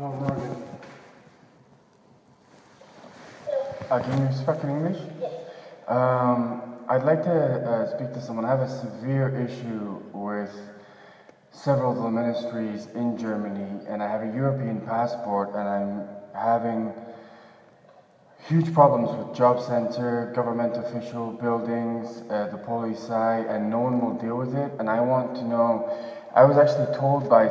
Hello, Morgan. Can you speak in English? I'd like to speak to someone. I have a severe issue with several of the ministries in Germany, and I have a European passport, and I'm having huge problems with job center, government official buildings, the police side, and no one will deal with it. And I want to know, I was actually told by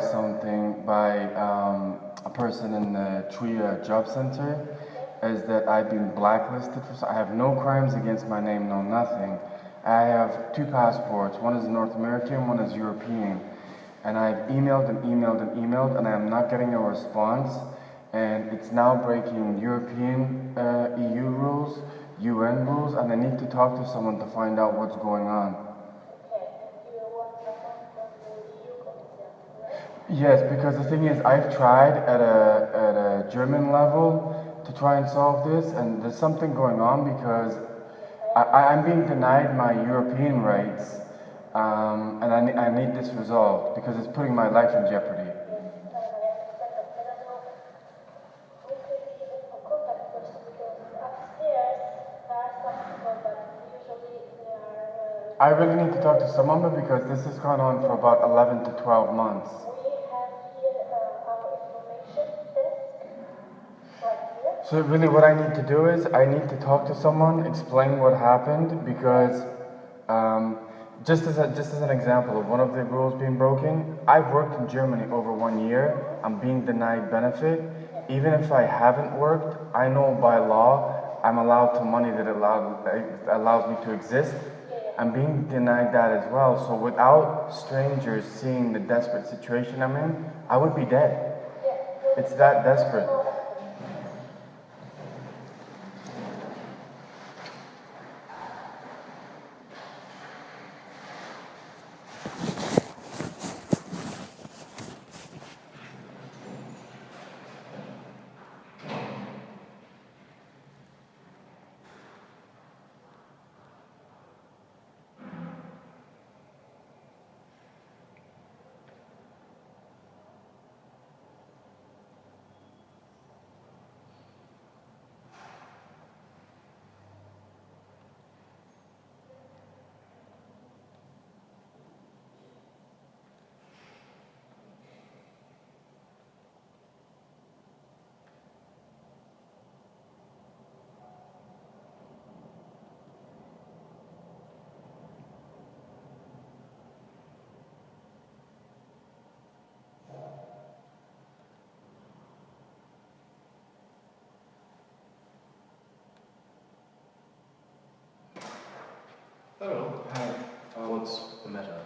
a person in the TRIA job center, is that I've been blacklisted. I have no crimes against my name, no nothing. I have two passports, one is North American, one is European. And I've emailed and emailed and emailed, and I'm not getting a response. And it's now breaking European EU rules, UN rules, and I need to talk to someone to find out what's going on. Yes, because the thing is, I've tried at a German level to try and solve this, and there's something going on because I'm being denied my European rights, and I need this resolved because it's putting my life in jeopardy. I really need to talk to someone because this has gone on for about 11 to 12 months. So really what I need to do is I need to talk to someone, explain what happened, because just as an example of one of the rules being broken, I've worked in Germany over 1 year. I'm being denied benefit. Even if I haven't worked, I know by law I'm allowed to money that allows me to exist. I'm being denied that as well. So without strangers seeing the desperate situation I'm in, I would be dead. It's that desperate. Hello. Hi. What's the matter?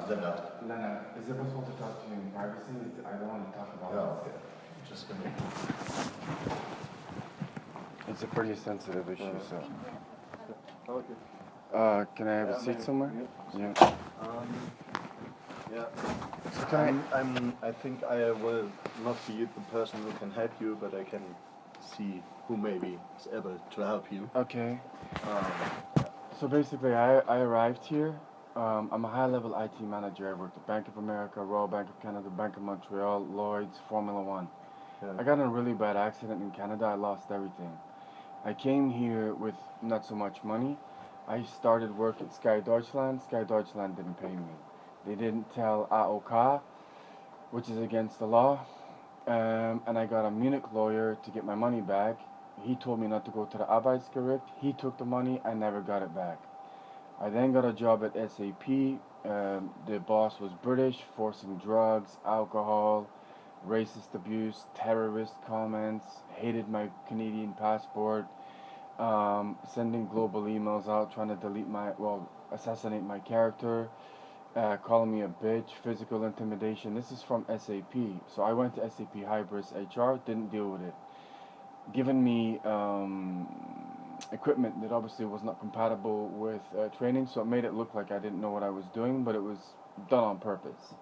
Leonard. Leonard, is it possible to talk to you in privacy? I don't want to talk about it. Just a minute. It's a pretty sensitive issue, so. Okay. Can I have a seat somewhere? Yeah. Yeah. So I think I will not be the person who can help you, but I can see who maybe is able to help you. Okay. So basically, I arrived here. I'm a high-level IT manager. I worked at Bank of America, Royal Bank of Canada, Bank of Montreal, Lloyd's, Formula One. Yeah. I got in a really bad accident in Canada. I lost everything. I came here with not so much money. I started work at Sky Deutschland. Sky Deutschland didn't pay me. They didn't tell AOK, which is against the law. And I got a Munich lawyer to get my money back. He told me not to go to the Arbeitsgericht. He took the money. I never got it back. I then got a job at SAP. The boss was British, forcing drugs, alcohol, racist abuse, terrorist comments, hated my Canadian passport, sending global emails out trying to assassinate my character, calling me a bitch, physical intimidation. This is from SAP. So I went to SAP Hbris HR, didn't deal with it. Given me equipment that obviously was not compatible with training, so it made it look like I didn't know what I was doing, but it was done on purpose.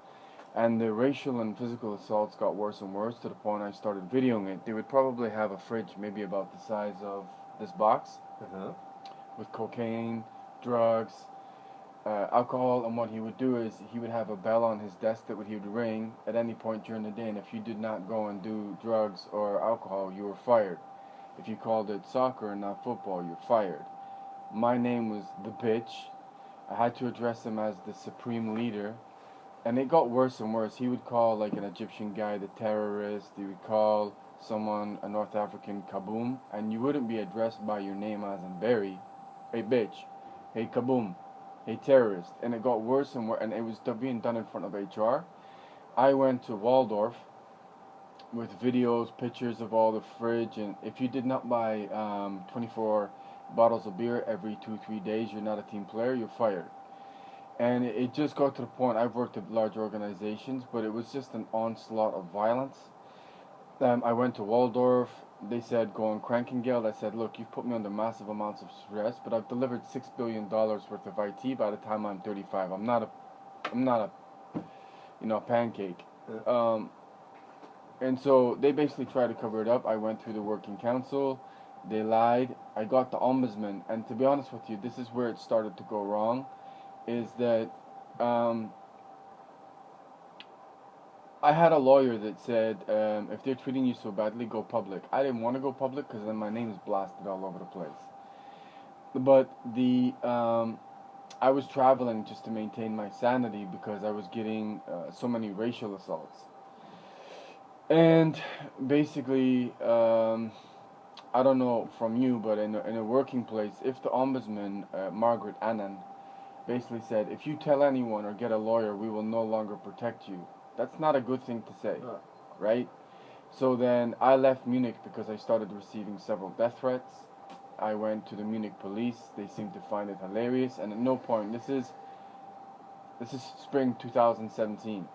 And the racial and physical assaults got worse and worse to the point I started videoing it. They would probably have a fridge maybe about the size of this box with cocaine, drugs, alcohol, and what he would do is he would have a bell on his desk that he would ring at any point during the day, and if you did not go and do drugs or alcohol, you were fired. If you called it soccer and not football, you're fired. My name was the bitch. I had to address him as the supreme leader, and it got worse and worse. He would call like an Egyptian guy the terrorist. He would call someone a North African kaboom, and you wouldn't be addressed by your name as in Barry. Hey bitch, hey kaboom, hey terrorist. And it got worse and worse, and it was being done in front of HR. I went to Waldorf with videos, pictures of all the fridge, and if you did not buy 24 bottles of beer every 2-3 days, you're not a team player, you're fired. And it just got to the point. I've worked at large organizations, but it was just an onslaught of violence. I went to Waldorf. They said, go on Krankengeld. I said, look, you've put me under massive amounts of stress, but I've delivered $6 billion worth of IT by the time I'm 35. I'm not a pancake. And so they basically tried to cover it up. I went through the working council. They lied. I got the ombudsman. And to be honest with you, this is where it started to go wrong, is that I had a lawyer that said, if they're treating you so badly, go public. I didn't want to go public because then my name is blasted all over the place. But I was traveling just to maintain my sanity because I was getting so many racial assaults. And basically, I don't know from you, but in a working place, if the ombudsman, Margaret Annan, basically said, if you tell anyone or get a lawyer, we will no longer protect you. That's not a good thing to say, right? So then I left Munich because I started receiving several death threats. I went to the Munich police. They seemed to find it hilarious, and at no point, this is spring 2017.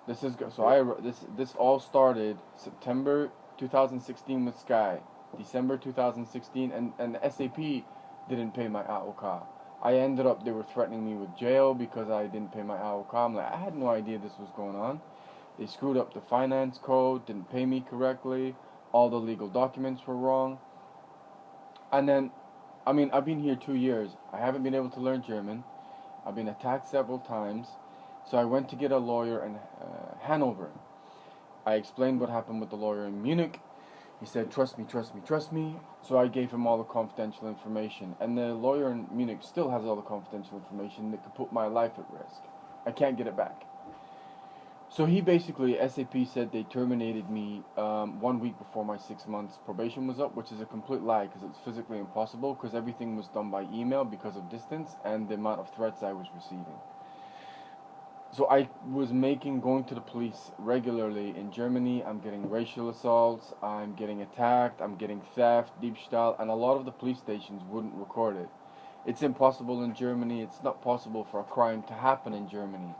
This all started September 2016 with Sky, December 2016, and the SAP didn't pay my AOK. They were threatening me with jail because I didn't pay my AOK. I'm like, I had no idea this was going on. They screwed up the finance code, didn't pay me correctly, all the legal documents were wrong. And then, I've been here 2 years. I haven't been able to learn German. I've been attacked several times. So I went to get a lawyer in Hanover. I explained what happened with the lawyer in Munich. He said, trust me, trust me, trust me. So I gave him all the confidential information. And the lawyer in Munich still has all the confidential information that could put my life at risk. I can't get it back. So he basically, SAP said they terminated me 1 week before my 6 months probation was up, which is a complete lie because it's physically impossible because everything was done by email because of distance and the amount of threats I was receiving. So I was going to the police regularly in Germany. I'm getting racial assaults, I'm getting attacked, I'm getting theft, Diebstahl, and a lot of the police stations wouldn't record it. It's impossible in Germany. It's not possible for a crime to happen in Germany.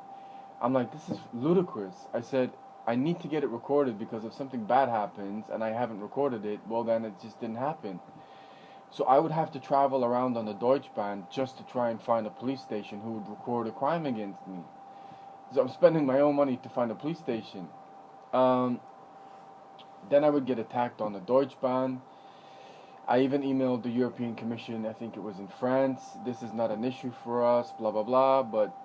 I'm like, this is ludicrous. I said, I need to get it recorded because if something bad happens and I haven't recorded it, well then it just didn't happen. So I would have to travel around on the Deutschbahn just to try and find a police station who would record a crime against me. So I'm spending my own money to find a police station. Then I would get attacked on the Deutschbahn. I even emailed the European Commission, I think it was in France. This is not an issue for us, blah, blah, blah. But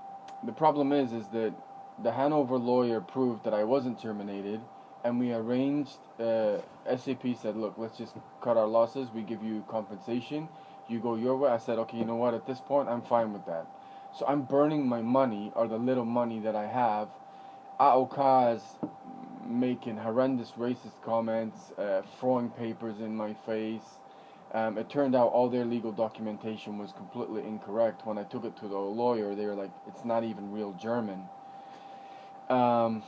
the problem is that the Hanover lawyer proved that I wasn't terminated. And we arranged, SAP said, look, let's just cut our losses. We give you compensation. You go your way. I said, okay, you know what? At this point, I'm fine with that. So I'm burning my money, or the little money that I have. AOK is making horrendous racist comments, throwing papers in my face. It turned out all their legal documentation was completely incorrect. When I took it to the lawyer, they were like, it's not even real German. And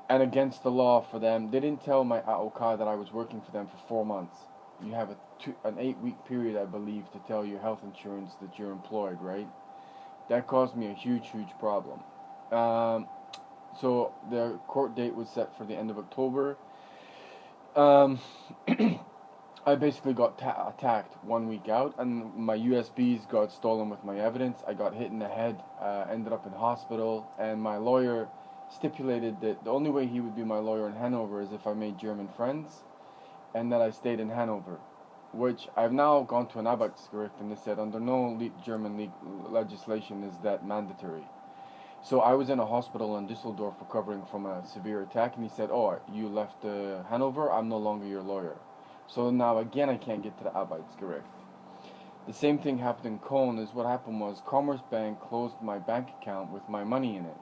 against the law for them, they didn't tell my AOK that I was working for them for 4 months. You have an 8-week period, I believe, to tell your health insurance that you're employed, right? That caused me a huge, huge problem. So the court date was set for the end of October. I basically got attacked 1 week out, and my USBs got stolen with my evidence. I got hit in the head, ended up in hospital, and my lawyer stipulated that the only way he would be my lawyer in Hanover is if I made German friends, and that I stayed in Hanover. which I've now gone to an Arbeitsgericht, and they said under no German legislation is that mandatory. So I was in a hospital in Düsseldorf recovering from a severe attack, and he said, "Oh, you left Hanover, I'm no longer your lawyer." So now again I can't get to the Arbeitsgericht. The same thing happened in Cologne. Is what happened was Commerzbank closed my bank account with my money in it.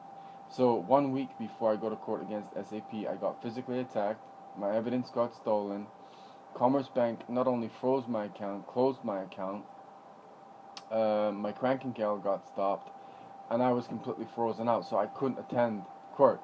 So 1 week before I go to court against SAP, I got physically attacked, my evidence got stolen, Commerzbank not only froze my account, closed my account, my Krankenkasse got stopped, and I was completely frozen out, so I couldn't attend court.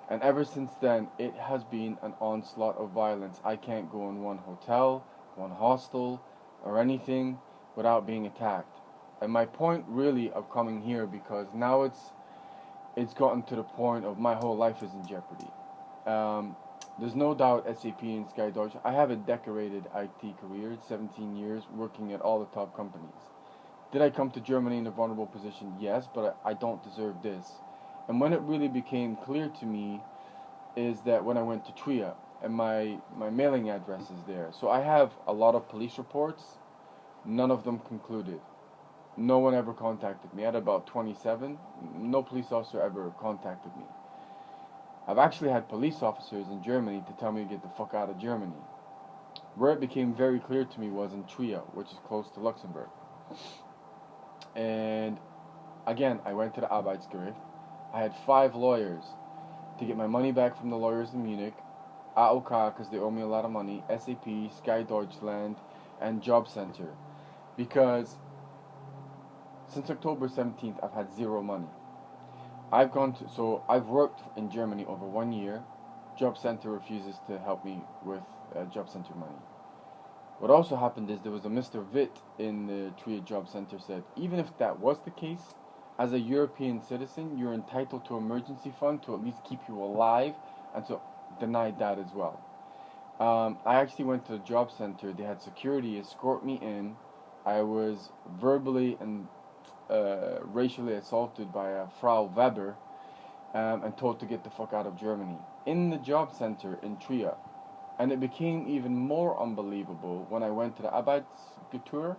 And ever since then, it has been an onslaught of violence. I can't go in one hotel, one hostel, or anything without being attacked. And my point really of coming here, because now it's gotten to the point of my whole life is in jeopardy. There's no doubt SAP and Sky Deutschland. I have a decorated IT career, 17 years, working at all the top companies. Did I come to Germany in a vulnerable position? Yes, but I don't deserve this. And when it really became clear to me is that when I went to Trier, and my mailing address is there. So I have a lot of police reports, none of them concluded. No one ever contacted me. I had about 27, no police officer ever contacted me. I've actually had police officers in Germany to tell me to get the fuck out of Germany. Where it became very clear to me was in Trier, which is close to Luxembourg. And again, I went to the Arbeitsgericht. I had 5 lawyers to get my money back from the lawyers in Munich, AOK, because they owe me a lot of money, SAP, Sky Deutschland, and Job Center. Because since October 17th, I've had 0 money. I've worked in Germany over 1 year. Job Center refuses to help me with Job Center money. What also happened is there was a Mr. Witt in the Trier Job Center said, even if that was the case, as a European citizen, you're entitled to emergency fund to at least keep you alive, and so denied that as well. I actually went to the Job Center. They had security escort me in. I was verbally and racially assaulted by a Frau Weber and told to get the fuck out of Germany in the Job Center in Trier. And it became even more unbelievable when I went to the Arbeitsgericht,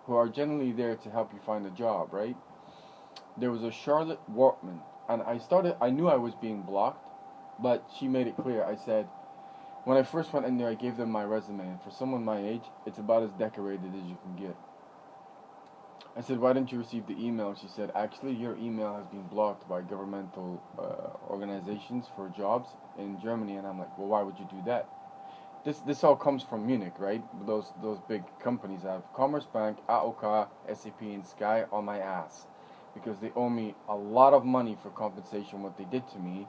who are generally there to help you find a job, right? There was a Charlotte Wortman, and I knew I was being blocked, but she made it clear. I said, when I first went in there, I gave them my resume, and for someone my age, it's about as decorated as you can get. I said, why didn't you receive the email? She said, actually, your email has been blocked by governmental organizations for jobs in Germany. And I'm like, well, why would you do that? This all comes from Munich, right? Those big companies. I have Commerzbank, AOK, SAP, and Sky on my ass because they owe me a lot of money for compensation what they did to me,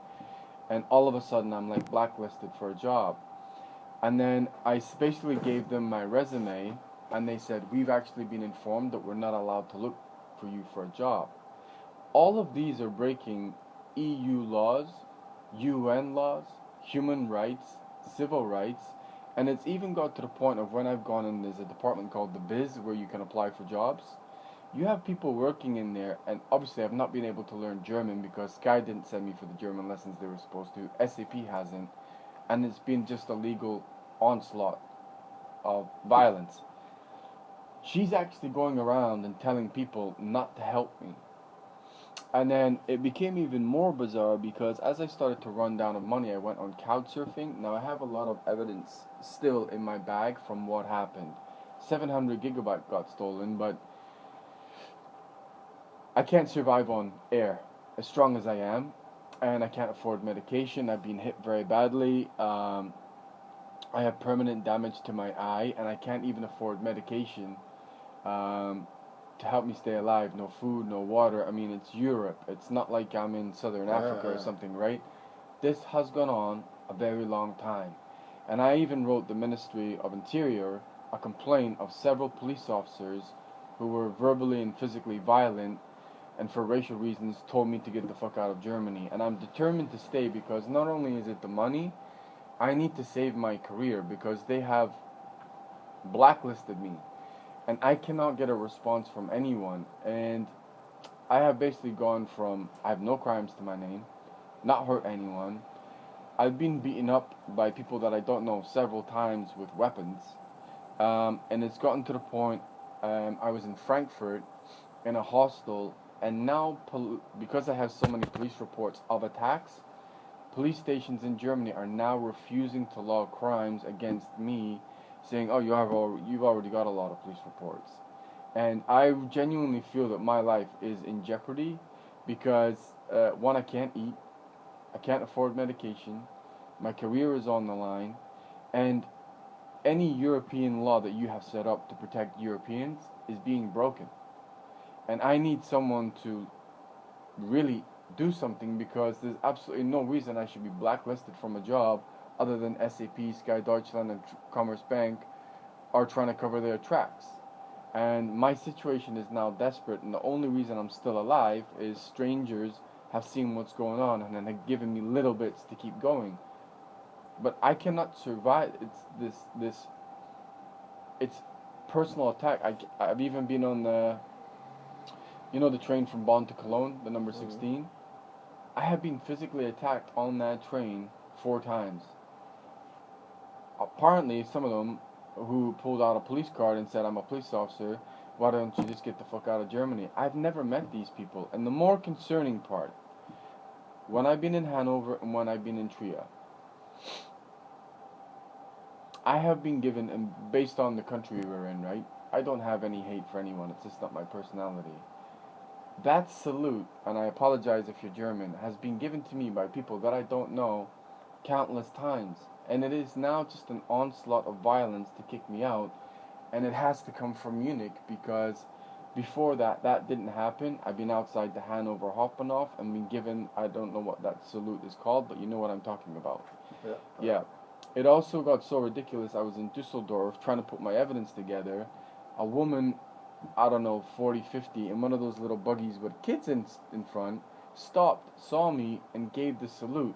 and all of a sudden I'm like blacklisted for a job. And then I basically gave them my resume, and they said, we've actually been informed that we're not allowed to look for you for a job. All of these are breaking EU laws, UN laws, human rights, civil rights, and it's even got to the point of when I've gone in, there's a department called the BIS where you can apply for jobs. You have people working in there, and obviously I've not been able to learn German because Sky didn't send me for the German lessons they were supposed to. SAP hasn't, and it's been just a legal onslaught of violence. She's actually going around and telling people not to help me. And then it became even more bizarre because as I started to run down of money, I went on couch surfing. Now I have a lot of evidence still in my bag from what happened. 700 gigabyte got stolen, but I can't survive on air as strong as I am, and I can't afford medication. I've been hit very badly. I have permanent damage to my eye, and I can't even afford medication to help me stay alive. No food, no water. I mean, it's Europe. It's not like I'm in Southern Africa or something, right? This has gone on a very long time. And I even wrote the Ministry of Interior a complaint of several police officers who were verbally and physically violent and for racial reasons told me to get the fuck out of Germany. And I'm determined to stay because not only is it the money, I need to save my career because they have blacklisted me. And I cannot get a response from anyone. And I have basically gone from, I have no crimes to my name, not hurt anyone. I've been beaten up by people that I don't know several times with weapons. And it's gotten to the point, I was in Frankfurt in a hostel, and now because I have so many police reports of attacks, police stations in Germany are now refusing to log crimes against me, saying, "Oh, you've already got a lot of police reports." And I genuinely feel that my life is in jeopardy because one, I can't eat, I can't afford medication, my career is on the line, and any European law that you have set up to protect Europeans is being broken. And I need someone to really do something, because there's absolutely no reason I should be blacklisted from a job other than SAP, Sky Deutschland, and Commerzbank are trying to cover their tracks. And my situation is now desperate, and the only reason I'm still alive is strangers have seen what's going on and then have given me little bits to keep going. But I cannot survive. It's personal attack. I've even been on the train from Bonn to Cologne, the number 16. I have been physically attacked on that train 4 times. Apparently, some of them who pulled out a police card and said, "I'm a police officer, why don't you just get the fuck out of Germany?" I've never met these people. And the more concerning part, when I've been in Hanover and when I've been in Trier, I have been given, and based on the country we're in, right? I don't have any hate for anyone, it's just not my personality. That salute, and I apologize if you're German, has been given to me by people that I don't know countless times. And it is now just an onslaught of violence to kick me out. And it has to come from Munich, because before that didn't happen. I've been outside the Hanover Hauptbahnhof and been given, I don't know what that salute is called, but you know what I'm talking about. Yeah. It also got so ridiculous, I was in Düsseldorf trying to put my evidence together. A woman, I don't know, 40, 50, in one of those little buggies with kids in front, stopped, saw me, and gave the salute.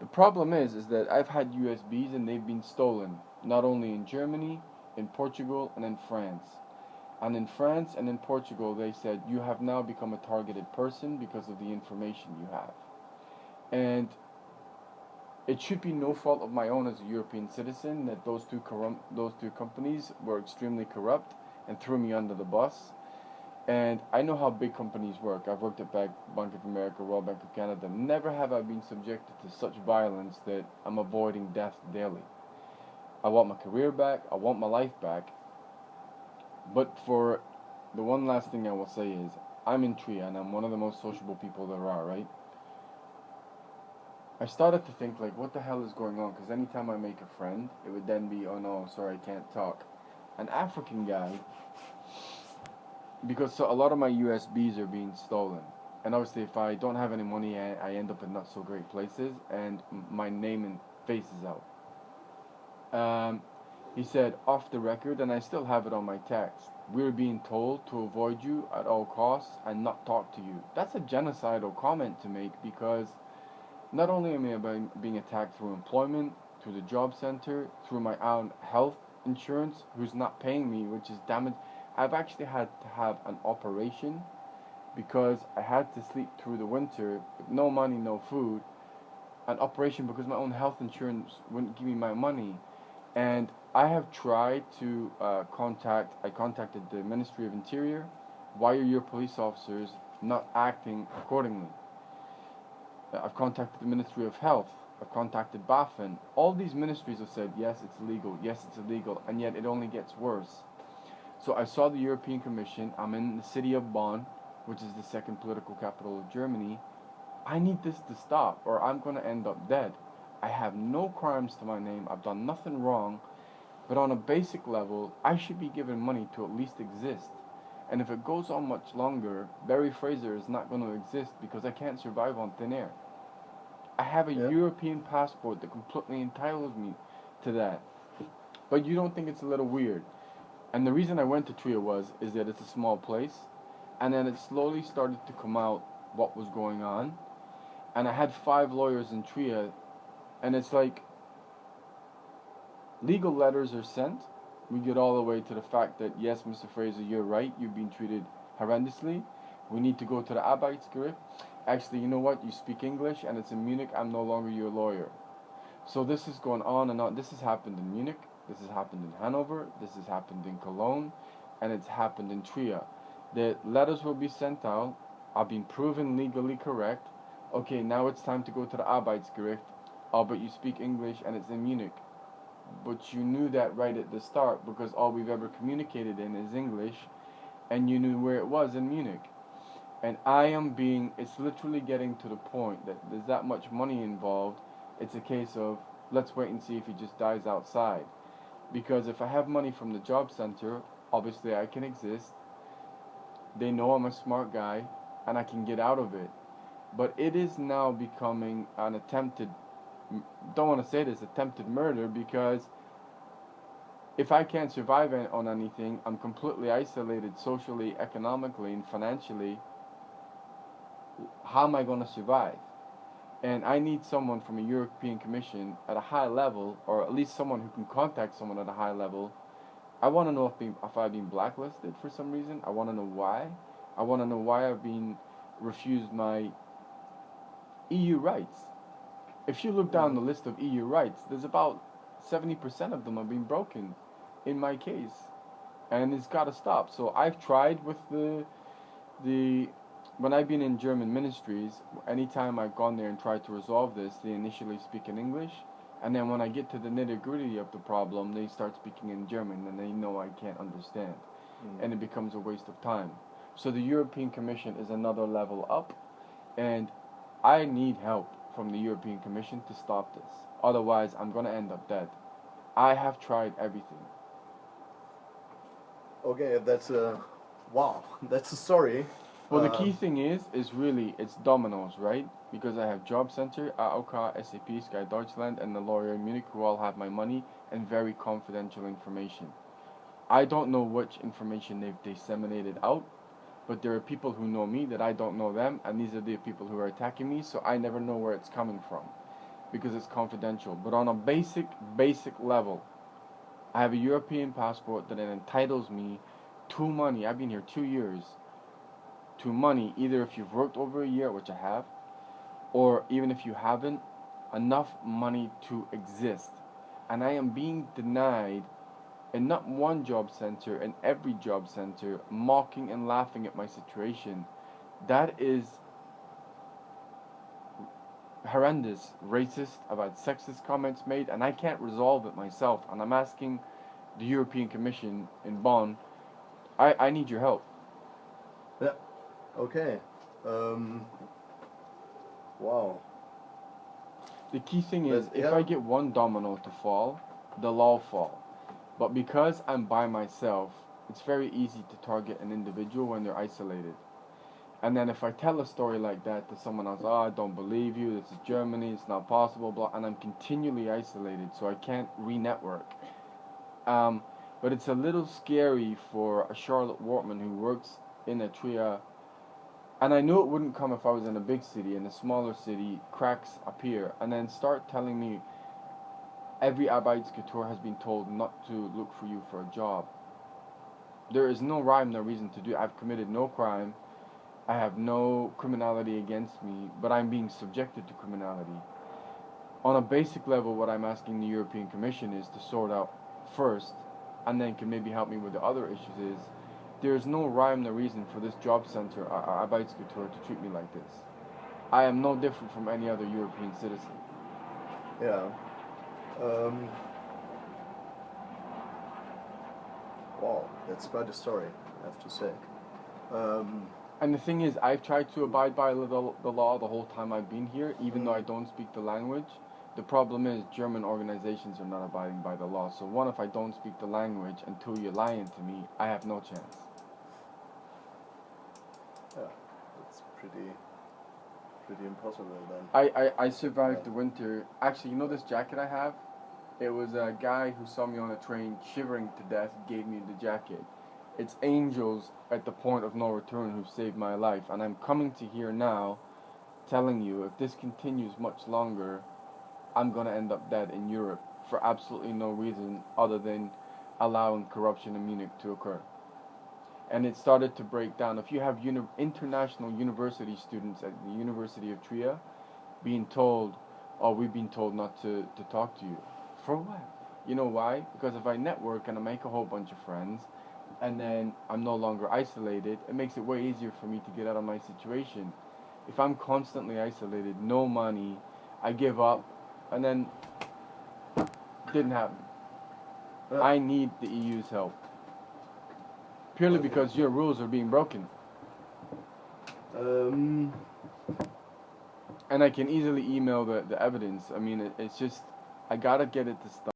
The problem is that I've had USBs and they've been stolen, not only in Germany, in Portugal, and in France. And in France and in Portugal, they said, "You have now become a targeted person because of the information you have." And it should be no fault of my own as a European citizen that those two companies were extremely corrupt and threw me under the bus. And I know how big companies work. I've worked at Bank of America, Royal Bank of Canada. Never have I been subjected to such violence that I'm avoiding death daily. I want my career back. I want my life back. But for the one last thing I will say is, I'm in Trier and I'm one of the most sociable people there are, right? I started to think, like, what the hell is going on? Because anytime I make a friend, it would then be, "Oh no, sorry, I can't talk." An African guy, because a lot of my USBs are being stolen. And obviously if I don't have any money, I end up in not so great places, and my name and face is out. He said, off the record, and I still have it on my text, "We're being told to avoid you at all costs and not talk to you." That's a genocidal comment to make, because not only am I being attacked through employment, through the job center, through my own health insurance, who's not paying me, which is damaged. I've actually had to have an operation because I had to sleep through the winter with no money, no food. An operation because my own health insurance wouldn't give me my money. And I have tried to I contacted the Ministry of Interior. Why are your police officers not acting accordingly? I've contacted the Ministry of Health. I've contacted BaFin. All these ministries have said, yes, it's illegal, yes, it's illegal, and yet it only gets worse. So I saw the European Commission. I'm in the city of Bonn, which is the second political capital of Germany. I need this to stop, or I'm going to end up dead. I have no crimes to my name. I've done nothing wrong. But on a basic level, I should be given money to at least exist. And if it goes on much longer, Barry Fraser is not going to exist because I can't survive on thin air. I have a European passport that completely entitles me to that. But you don't think it's a little weird? And the reason I went to Trier is that it's a small place. And then it slowly started to come out what was going on. And I had 5 lawyers in Trier. And it's like, legal letters are sent. We get all the way to the fact that, yes, Mr. Fraser, you're right. You've been treated horrendously. We need to go to the Arbeitsgericht. Actually, you know what? You speak English and it's in Munich. I'm no longer your lawyer. So this is going on and on. This has happened in Munich. This has happened in Hanover, this has happened in Cologne, and it's happened in Trier. The letters will be sent out, I've been proven legally correct. Okay, now it's time to go to the Arbeitsgericht. Oh, but you speak English and it's in Munich. But you knew that right at the start because all we've ever communicated in is English, and you knew where it was in Munich. And it's literally getting to the point that there's that much money involved. It's a case of, let's wait and see if he just dies outside. Because if I have money from the job center, obviously I can exist. They know I'm a smart guy, and I can get out of it. But it is now becoming an don't want to say this, attempted murder, because if I can't survive on anything, I'm completely isolated socially, economically, and financially. How am I going to survive? And I need someone from a European Commission at a high level, or at least someone who can contact someone at a high level. I want to know if I've been blacklisted for some reason. I want to know why. I want to know why I've been refused my EU rights. If you look down the list of EU rights, there's about 70% of them have been broken in my case. And it's got to stop. So I've tried with when I've been in German ministries, anytime I've gone there and tried to resolve this, they initially speak in English, and then when I get to the nitty-gritty of the problem, they start speaking in German, and they know I can't understand, and it becomes a waste of time. So the European Commission is another level up, and I need help from the European Commission to stop this. Otherwise, I'm going to end up dead. I have tried everything. Okay, wow, that's a story. Well, the key thing is really, it's dominoes, right? Because I have Job Center, AOK, SAP, Sky Deutschland, and the lawyer in Munich who all have my money and very confidential information. I don't know which information they've disseminated out, but there are people who know me that I don't know them, and these are the people who are attacking me, so I never know where it's coming from because it's confidential. But on a basic level, I have a European passport that entitles me to money. I've been here 2 years. To money, either if you've worked over a year, which I have, or even if you haven't, enough money to exist. And I am being denied in not one job center, in every job center, mocking and laughing at my situation. That is horrendous, racist. I've had sexist comments made, and I can't resolve it myself. And I'm asking the European Commission in Bonn, I need your help. Yeah. Okay. Wow. The key thing is, if I get one domino to fall, they'll all fall. But because I'm by myself, it's very easy to target an individual when they're isolated. And then if I tell a story like that to someone else, I don't believe you, this is Germany, it's not possible, blah, and I'm continually isolated, so I can't re-network. But it's a little scary for a Charlotte Wortman who works in a Trier. And I knew it wouldn't come if I was in a big city. In a smaller city, cracks appear. And then start telling me every Arbeitskultur has been told not to look for you for a job. There is no rhyme, no reason to do it. I've committed no crime. I have no criminality against me, but I'm being subjected to criminality. On a basic level, what I'm asking the European Commission is to sort out first, and then can maybe help me with the other issues, is there's no rhyme, no reason for this job center, Arbeitskultur, to treat me like this. I am no different from any other European citizen. Yeah. Wow, that's quite a story, I have to say. And the thing is, I've tried to abide by the law the whole time I've been here, even though I don't speak the language. The problem is German organizations are not abiding by the law. So one, if I don't speak the language until you're lying to me, I have no chance. Yeah, that's pretty impossible then. I survived the winter. Actually, you know this jacket I have? It was a guy who saw me on a train shivering to death, gave me the jacket. It's angels at the point of no return who saved my life. And I'm coming to here now telling you, if this continues much longer, I'm going to end up dead in Europe for absolutely no reason other than allowing corruption in Munich to occur. And it started to break down. If you have international university students at the University of Trier being told, oh, we've been told not to talk to you. For what? You know why? Because if I network and I make a whole bunch of friends, and then I'm no longer isolated, it makes it way easier for me to get out of my situation. If I'm constantly isolated, no money, I give up, and then didn't happen. I need the EU's help. Purely because your rules are being broken. And I can easily email the evidence. I mean, it's just, I gotta get it to stop.